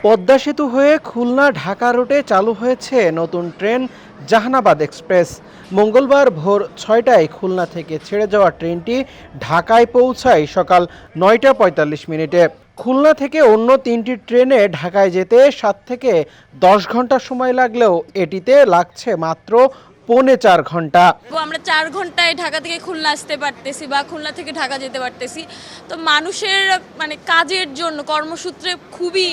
পদ্মা সেতু হয়ে খুলনা ঢাকা রুটে চালু হয়েছে নতুন ট্রেন জাহানাবাদ এক্সপ্রেস। মঙ্গলবার ভোর ৬টায় খুলনা থেকে ছেড়ে যাওয়া ট্রেনটি ঢাকায় পৌঁছায় সকাল ৯টা ৪৫ মিনিটে। খুলনা থেকে অন্য ৩টি ট্রেনে ঢাকায় যেতে ৭ থেকে ১০ ঘন্টা সময় লাগলেও এটিতে লাগছে মাত্র পৌনে ৪ ঘন্টা। আমরা ৪ ঘন্টায় ঢাকা থেকে খুলনা আসতে পারতেছি বা খুলনা থেকে ঢাকা যেতে পারতেছি। তো মানুষের কাজের জন্য কর্মসূত্রে খুবই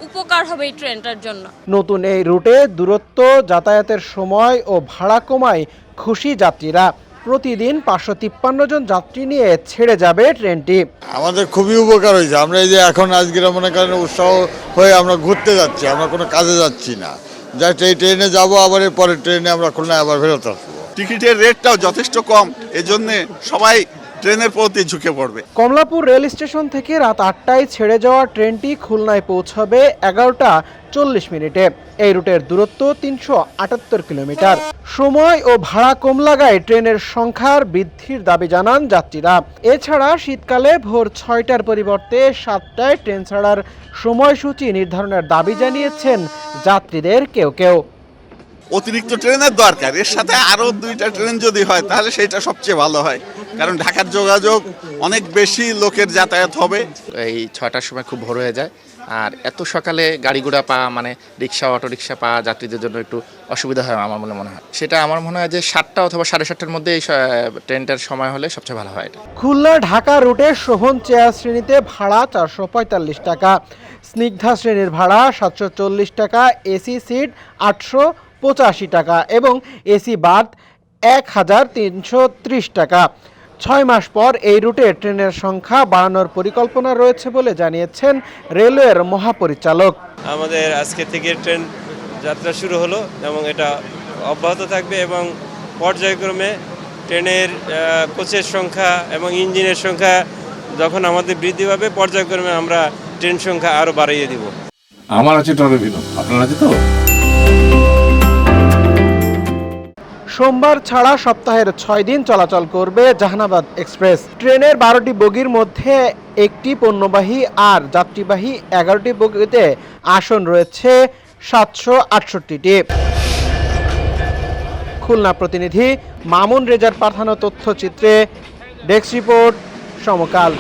উপকার হবে এই ট্রেনটার জন্য। নতুন এই রুটে দূরত্ব, যাতায়াতের সময় ও ভাড়া কমায় খুশি যাত্রীরা। প্রতিদিন ৫৫৩ জন যাত্রী নিয়ে ছেড়ে যাবে ট্রেনটি। আমাদের খুবই উপকার হয়েছে। আমরা এই যে এখন আজকে মনে করেন উৎসাহ হয়ে আমরা ঘুরতে যাচ্ছি, আমরা কোনো কাজে যাচ্ছি না, জাস্ট এই ট্রেনে যাবো, আবার এর পরের ট্রেনে আমরা খুলনায় আবার ফেরত আসবো। টিকিটের রেটটাও যথেষ্ট কম, এজন্যে সবাই ট্রেনের প্রতি ঝুঁকে পড়বে। কমলাপুর রেল স্টেশন থেকে রাত ৮টায় ছেড়ে যাওয়া ট্রেনটি খুলনায় পৌঁছাবে ১১টা ৪০ মিনিটে। এই রুটের দূরত্ব ৩৭৮ কিলোমিটার। সময় ও ভাড়া কম লাগায় ট্রেনের সংখ্যার বৃদ্ধির দাবি জানান যাত্রীরা। এছাড়া শীতকালে ভোর ৬টার পরিবর্তে ৭টায় ট্রেন ছাড়ার সময়সূচি নির্ধারণের দাবি জানিয়েছেন যাত্রীদের কেউ কেউ। অতিরিক্ত ট্রেনের দরকার, এর সাথে আরও 2টা ট্রেন যদি হয় তাহলে সেটা সবচেয়ে ভালো হয়, কারণ ঢাকার যোগাযোগ অনেক বেশি লোকের যাতায়াত হবে। এই ৬টার সময় খুব ভোর হয়ে যায়, আর এত সকালে গাড়ি ঘোড়া পাওয়া রিক্সা অটো রিক্সা পাওয়া যাত্রীদের জন্য একটু অসুবিধা হয় আমার মনে হয়। সেটা আমার মনে হয় যে ৭টা অথবা ৭:৩০টার মধ্যে এই ট্রেনটার সময় হলে সবচেয়ে ভালো হয়। খুলনা ঢাকা রুটে শোভন চেয়ার শ্রেণীতে ভাড়া ৪৪৫ টাকা, স্নিগ্ধা শ্রেণীর ভাড়া ৭৪০ টাকা, এসি সিট ৮৮৫ টাকা এবং এসি বাথ ১৩৩০ টাকা। ৬ মাস পর এই রুটে ট্রেনের সংখ্যা বাড়ানোর পরিকল্পনা রয়েছে বলে জানিয়েছেন রেলওয়ের মহাপরিচালক। আমাদের আজকে থেকে ট্রেন যাত্রা শুরু হলো এবং এটা অব্যাহত থাকবে এবং পর্যায়ক্রমে ট্রেনের কোচের সংখ্যা এবং ইঞ্জিনের সংখ্যা যখন আমাদের বৃদ্ধি পাবে, পর্যায়ক্রমে আমরা ট্রেন সংখ্যা আরও বাড়িয়ে দিব। আমার আছে টরেভিনো, আপনার আছে তো? সোমবার ছাড়া সপ্তাহের ৬ দিন চলাচল করবে জাহানাবাদ এক্সপ্রেস। ট্রেনের ১২টি বগির মধ্যে একটি পণ্যবাহী আর যাত্রীবাহী ১১টি বগিতে আসন রয়েছে ৭৬৮টি। খুলনা প্রতিনিধি মামুন রেজার পাঠানো তথ্যচিত্রে ডেস্ক রিপোর্ট, সমকাল।